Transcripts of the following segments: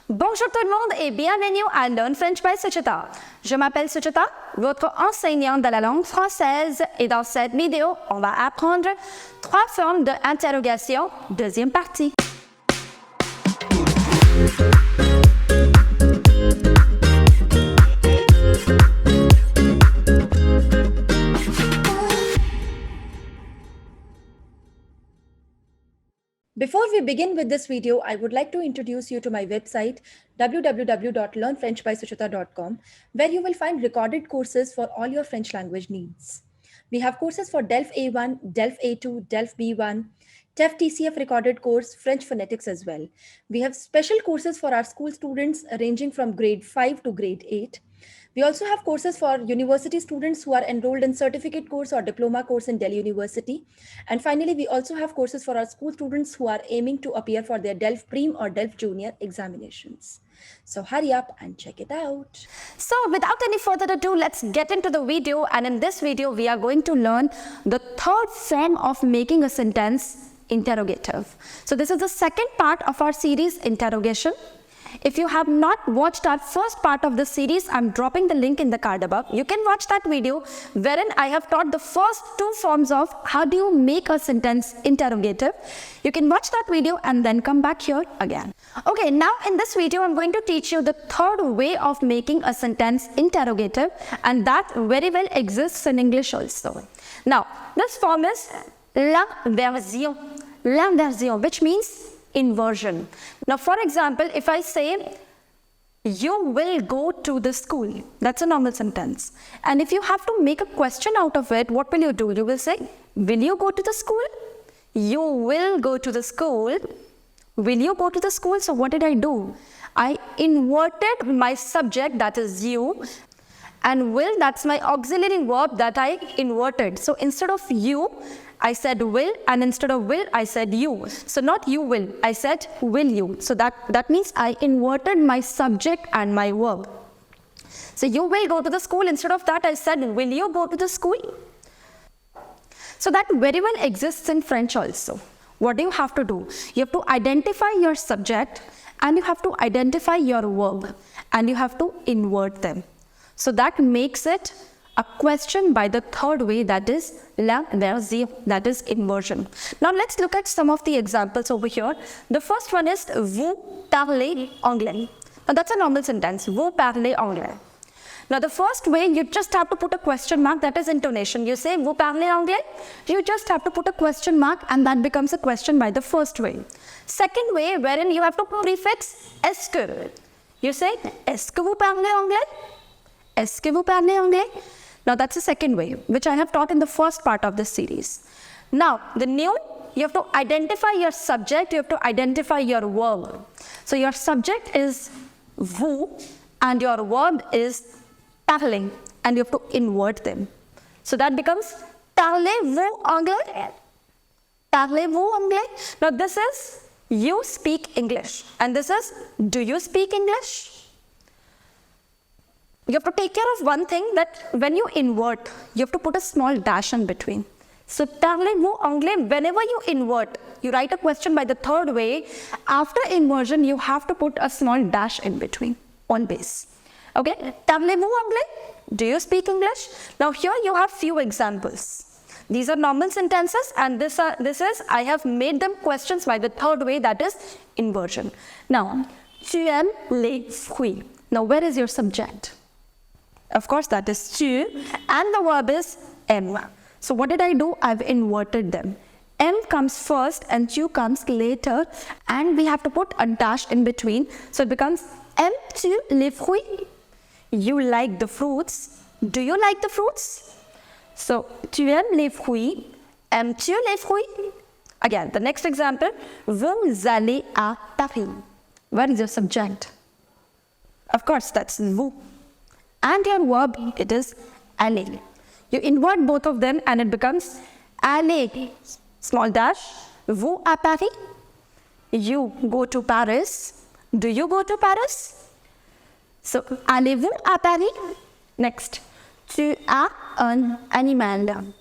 Bonjour tout le monde et bienvenue à Learn French by Suchita. Je m'appelle Suchita, votre enseignante de la langue française et dans cette vidéo, on va apprendre 3 formes d'interrogation, deuxième partie. Before we begin with this video, I would like to introduce you to my website www.learnfrenchbysuchita.com, where you will find recorded courses for all your French language needs. We have courses for DELF A1, DELF A2, DELF B1, TEF TCF recorded course, French phonetics as well. We have special courses for our school students ranging from grade 5 to grade 8. We also have courses for university students who are enrolled in certificate course or diploma course in Delhi University. And finally, we also have courses for our school students who are aiming to appear for their DELF Prem or DELF Junior examinations. So hurry up and check it out. So without any further ado, let's get into the video. And in this video, we are going to learn the third form of making a sentence interrogative. So this is the second part of our series, interrogation. If you have not watched our first part of the series, I'm dropping the link in the card above. You can watch that video wherein I have taught the first 2 forms of how do you make a sentence interrogative. You can watch that video and then come back here again. Okay, now in this video, I'm going to teach you the third way of making a sentence interrogative, and that very well exists in English also. Now, this form is l'inversion, which means inversion. Now, for example, if I say, you will go to the school, that's a normal sentence. And if you have to make a question out of it, what will you do? You will say, will you go to the school? You will go to the school. Will you go to the school? So what did I do? I inverted my subject, that is you, and will, that's my auxiliary verb that I inverted. So instead of you, I said will, and instead of will, I said you. So not you will, I said will you. So that means I inverted my subject and my verb. So you will go to the school, instead of that I said will you go to the school? So that very well exists in French also. What do you have to do? You have to identify your subject and you have to identify your verb and you have to invert them. So that makes it a question by the third way, that is l'inversion, that is inversion. Now let's look at some of the examples over here. The first one is vous parlez anglais. Now that's a normal sentence, vous parlez anglais. Now the first way, you just have to put a question mark, that is intonation. You say vous parlez anglais, you just have to put a question mark and that becomes a question by the first way. Second way, wherein you have to prefix est-ce que. You say est-ce que vous parlez anglais? Est-ce que vous parlez anglais? Now that's the second way, which I have taught in the first part of this series. Now, the new, you have to identify your subject, you have to identify your verb. So your subject is vous and your verb is parler, and you have to invert them. So that becomes parlez-vous anglais? Parlez-vous anglais? Now this is you speak English, and this is do you speak English? You have to take care of one thing, that when you invert, you have to put a small dash in between. So, parlez-vous anglais, whenever you invert, you write a question by the third way. After inversion, you have to put a small dash in between, on base. Okay, parlez-vous anglais? Do you speak English? Now, here you have few examples. These are normal sentences, and this is, I have made them questions by the third way, that is inversion. Now, tu aimes les fruits. Now, where is your subject? Of course, that is tu, and the verb is aime. So what did I do? I've inverted them. Aime comes first and tu comes later, and we have to put a dash in between. So it becomes aimes-tu les fruits? You like the fruits. Do you like the fruits? So, tu aimes les fruits? Aimes-tu les fruits? Again, the next example, vous allez à Paris. Where is your subject? Of course, that's vous. And your verb, it is aller. You invert both of them and it becomes aller, small dash, vous à Paris. You go to Paris. Do you go to Paris? So, allez-vous à Paris? Next, tu as un animal.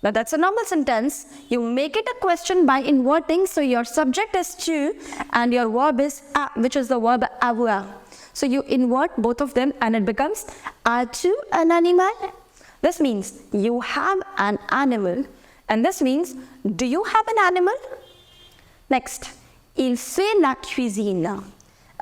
Now that's a normal sentence. You make it a question by inverting. So your subject is tu and your verb is a, which is the verb avoir. So you invert both of them and it becomes as-tu un animal? This means you have an animal. And this means, do you have an animal? Next, il fait la cuisine.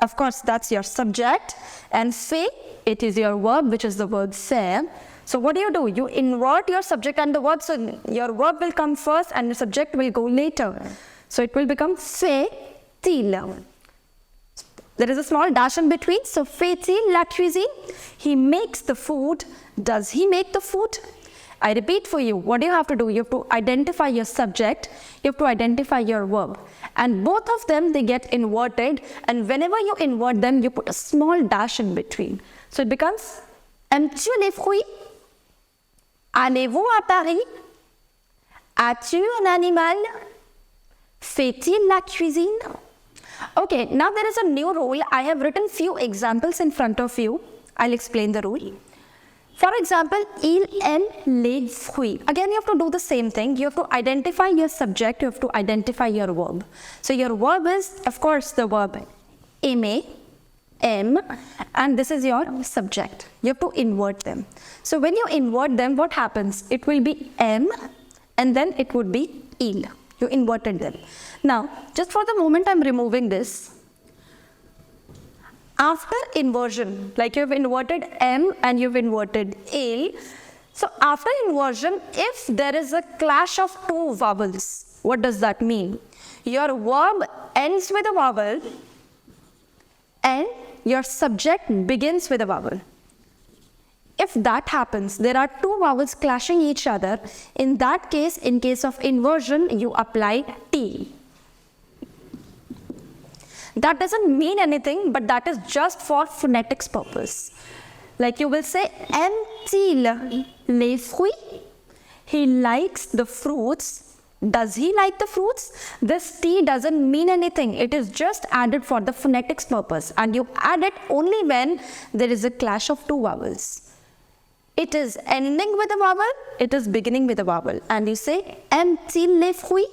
Of course, that's your subject. And fait, it is your verb, which is the verb faire. So what do? You invert your subject and the verb. So your verb will come first and the subject will go later. So it will become fait-il. There is a small dash in between. So fait-il la cuisine? He makes the food. Does he make the food? I repeat for you, what do you have to do? You have to identify your subject, you have to identify your verb. And both of them, they get inverted. And whenever you invert them, you put a small dash in between. So it becomes, aimes-tu les fruits? Allez-vous à Paris? As-tu un animal? Fait-il la cuisine? Okay, now there is a new rule. I have written few examples in front of you. I'll explain the rule. For example, il aime les fruits. Again, you have to do the same thing. You have to identify your subject. You have to identify your verb. So your verb is, of course, the verb aimer, aime, and this is your subject. You have to invert them. So when you invert them, what happens? It will be aime, and then it would be il. You inverted them. Now, just for the moment, I'm removing this. After inversion, like you've inverted M and you've inverted il. So after inversion, if there is a clash of two vowels, what does that mean? Your verb ends with a vowel and your subject begins with a vowel. If that happens, there are two vowels clashing each other. In that case, in case of inversion, you apply T. That doesn't mean anything, but that is just for phonetics purpose. Like you will say, aime-t-il les fruits? He likes the fruits. Does he like the fruits? This T doesn't mean anything. It is just added for the phonetics purpose. And you add it only when there is a clash of two vowels. It is ending with a vowel. It is beginning with a vowel. And you say, aime-t-il les fruits?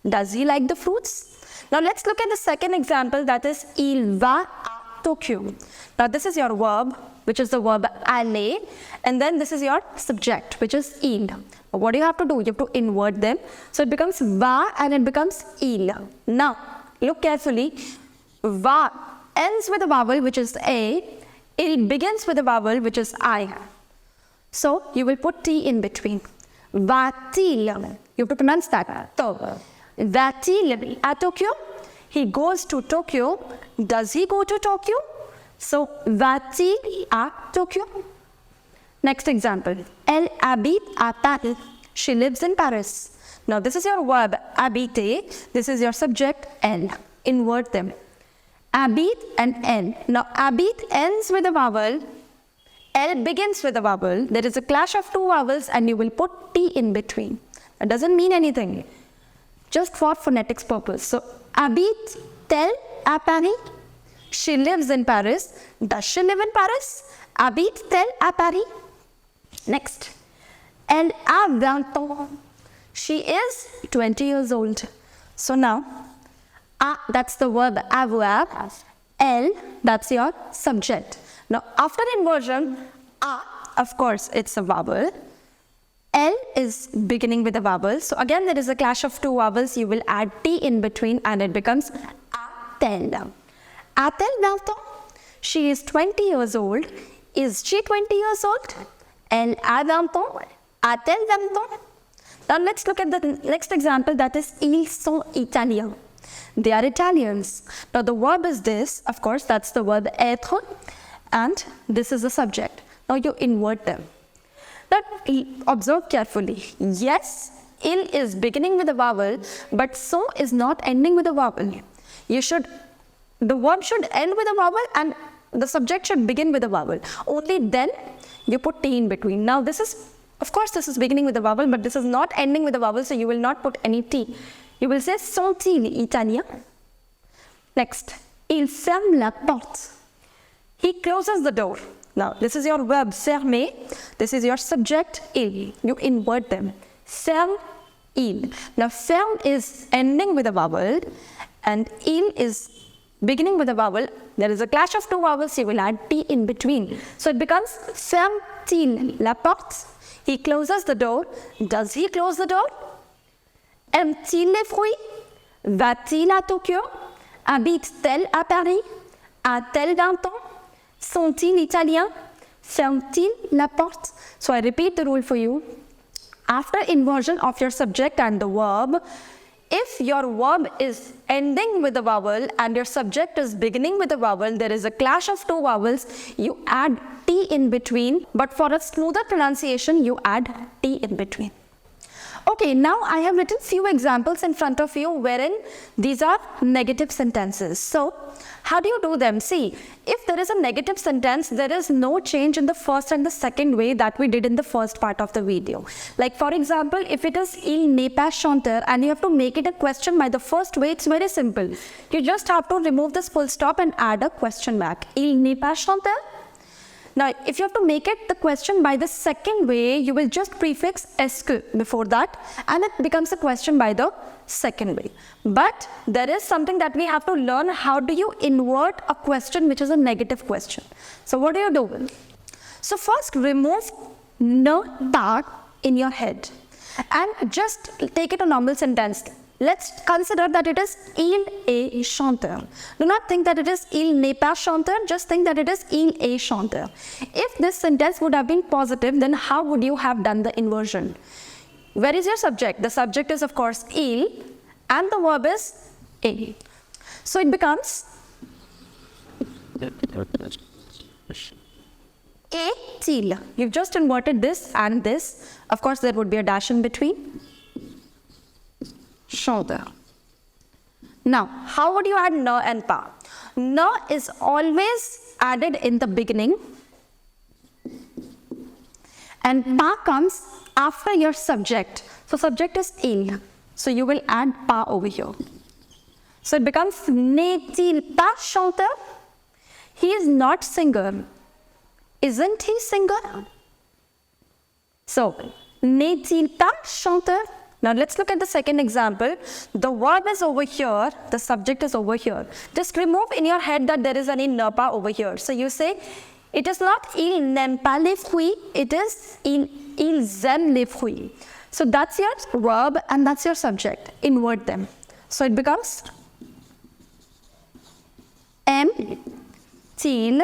Does he like the fruits? Now let's look at the second example, that is il va à Tokyo. Now this is your verb, which is the verb aller, and then this is your subject, which is il. What do you have to do? You have to invert them. So it becomes va and it becomes il. Now look carefully. Va ends with a vowel, which is a. Il begins with a vowel, which is I. So you will put T in between. Va-t-il. You have to pronounce that. So, va-t-il à Tokyo? He goes to Tokyo. Does he go to Tokyo? So, va-t-il à Tokyo? Next example. Elle habite à Paris. She lives in Paris. Now, this is your verb, habiter. This is your subject, elle. Invert them. Habite and elle. Now, habite ends with a vowel. Elle begins with a vowel. There is a clash of two vowels and you will put T in between. It doesn't mean anything. Just for phonetics purpose. So, habite-t-elle à Paris? She lives in Paris. Does she live in Paris? Habite-t-elle à Paris? Next. Elle a 20 ans. She is 20 years old. So now, a, that's the verb avoir. Elle, that's your subject. Now, after inversion, a, of course, it's a vowel. L is beginning with a vowel. So again, there is a clash of two vowels. You will add T in between and it becomes a-t-elle. A-t-elle 20 ans? She is 20 years old. Is she 20 years old? Elle a 20 ans. A-t-elle 20 ans? Now let's look at the next example, that is ils sont italiens. They are Italians. Now the verb is this, of course, that's the verb être, and this is the subject. Now you invert them. Now observe carefully. Yes, il is beginning with a vowel, but so is not ending with a vowel. The verb should end with a vowel and the subject should begin with a vowel. Only then you put T in between. Now this is, of course, this is beginning with a vowel, but this is not ending with a vowel, so you will not put any T. You will say sont-ils italiens? Next, il ferme la porte. He closes the door. Now, this is your verb fermer. This is your subject, il. You invert them. ferme-il. Now, ferme is ending with a vowel and il is beginning with a vowel. There is a clash of two vowels, you will add T in between. So it becomes ferme-t-il la porte? He closes the door. Does he close the door? Aime-t-il les fruits? Va-t-il à Tokyo? Habite-t-elle à Paris? A-t-elle 20 ans? Sont-ils italiens? Ferme-t-il la porte? So I repeat the rule for you. After inversion of your subject and the verb, if your verb is ending with a vowel and your subject is beginning with a vowel, there is a clash of two vowels, you add T in between. But for a smoother pronunciation, you add T in between. Okay, now I have written few examples in front of you wherein these are negative sentences. So, how do you do them? See, if there is a negative sentence, there is no change in the first and the second way that we did in the first part of the video. Like for example, if it is il n'est pas chanteur and you have to make it a question by the first way, it's very simple. You just have to remove this full stop and add a question mark. Il n'est pas chanteur? Now, if you have to make it the question by the second way, you will just prefix est-ce que before that and it becomes a question by the second way. But there is something that we have to learn. How do you invert a question which is a negative question? So what do you do? So first remove ne part in your head and just take it a normal sentence. Let's consider that it is il est chanteur. Do not think that it is il n'est pas chanteur, just think that it is il est chanteur. If this sentence would have been positive, then how would you have done the inversion? Where is your subject? The subject is of course il and the verb is est. So it becomes est-il. You've just inverted this and this. Of course, there would be a dash in between. Chanteur. Now, how would you add ne and pas? Ne is always added in the beginning and pas comes after your subject. So subject is il. So you will add pas over here. So it becomes n'est-il pas chanteur? He is not singer. Isn't he singer? So, n'est-il pas chanteur? Now let's look at the second example. The verb is over here, the subject is over here. Just remove in your head that there is any ne pas over here. So you say, it is not il n'aime pas les fruits, it is ils aiment les fruits. So that's your verb and that's your subject. Invert them. So it becomes aime-t-il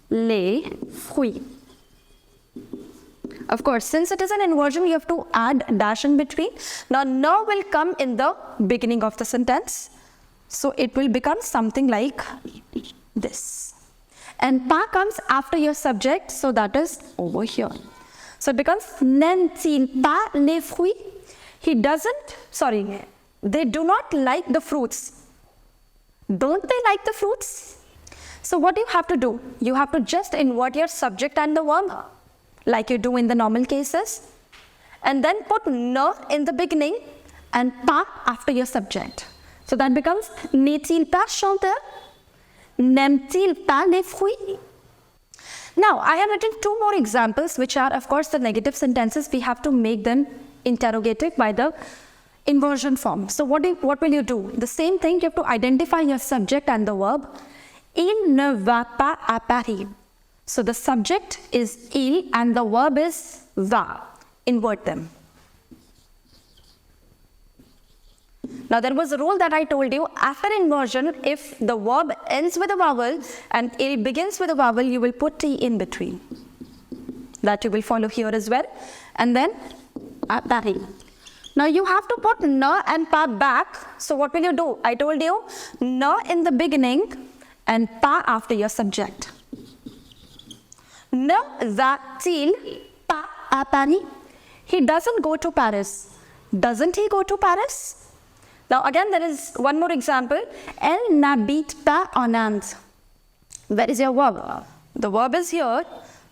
les fruits? Of course, since it is an inversion, you have to add a dash in between. Now, ne will come in the beginning of the sentence. So, it will become something like this. And pas comes after your subject, so that is over here. So, it becomes n'aime-t-il pas les fruits? He doesn't, sorry, they do not like the fruits. Don't they like the fruits? So, what do you have to do? You have to just invert your subject and the verb, like you do in the normal cases, and then put ne in the beginning and pas after your subject. So that becomes n'est-il pas chanteur? N'aime-t-il pas les fruits? Now, I have written two more examples, which are, of course, the negative sentences. We have to make them interrogative by the inversion form. So what will you do? The same thing, you have to identify your subject and the verb. Il ne va pas à Paris. So the subject is il and the verb is va. Invert them. Now there was a rule that I told you. After inversion, if the verb ends with a vowel and il begins with a vowel, you will put t in between. That you will follow here as well. And then à Paris. Now you have to put ne and pas back. So what will you do? I told you ne in the beginning and pas after your subject. Ne va-t-il pas à Paris? He doesn't go to Paris. Doesn't he go to Paris? Now again, there is one more example. Elle n'habite pas en Inde. Where is your verb? The verb is here.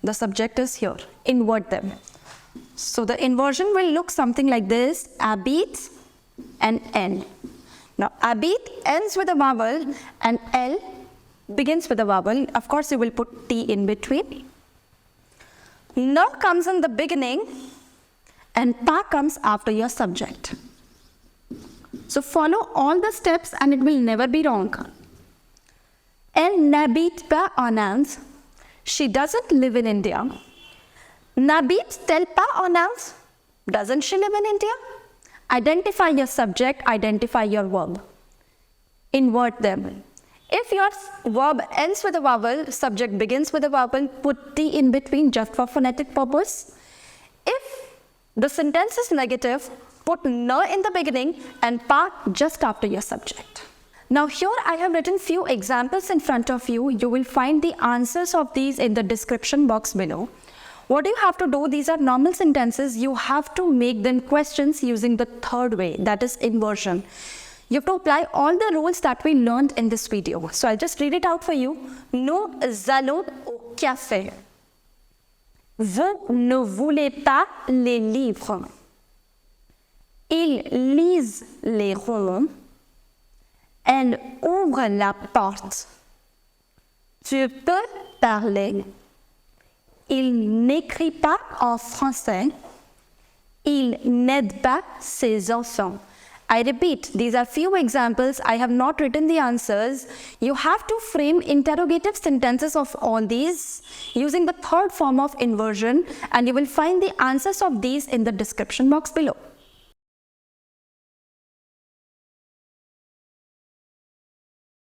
The subject is here. Invert them. So the inversion will look something like this. Habite and N. Now habite ends with a vowel and L begins with a vowel. Of course, you will put T in between. Ne comes in the beginning and pas comes after your subject. So follow all the steps and it will never be wrong. Elle n'habite pas en Inde. She doesn't live in India. N'habite-t-elle pas en Inde? Doesn't she live in India? Identify your subject, identify your verb. Invert them. If your verb ends with a vowel, subject begins with a vowel, put T in between just for phonetic purpose. If the sentence is negative, put na in the beginning and pa just after your subject. Now here I have written few examples in front of you. You will find the answers of these in the description box below. What you have to do, these are normal sentences. You have to make them questions using the third way, that is inversion. You have to apply all the rules that we learned in this video. So I'll just read it out for you. Nous allons au café. Vous ne voulez pas les livres. Ils lisent les romans. Elle ouvre la porte. Tu peux parler. Il n'écrit pas en français. Il n'aide pas ses enfants. I repeat, these are few examples. I have not written the answers. You have to frame interrogative sentences of all these using the third form of inversion, and you will find the answers of these in the description box below.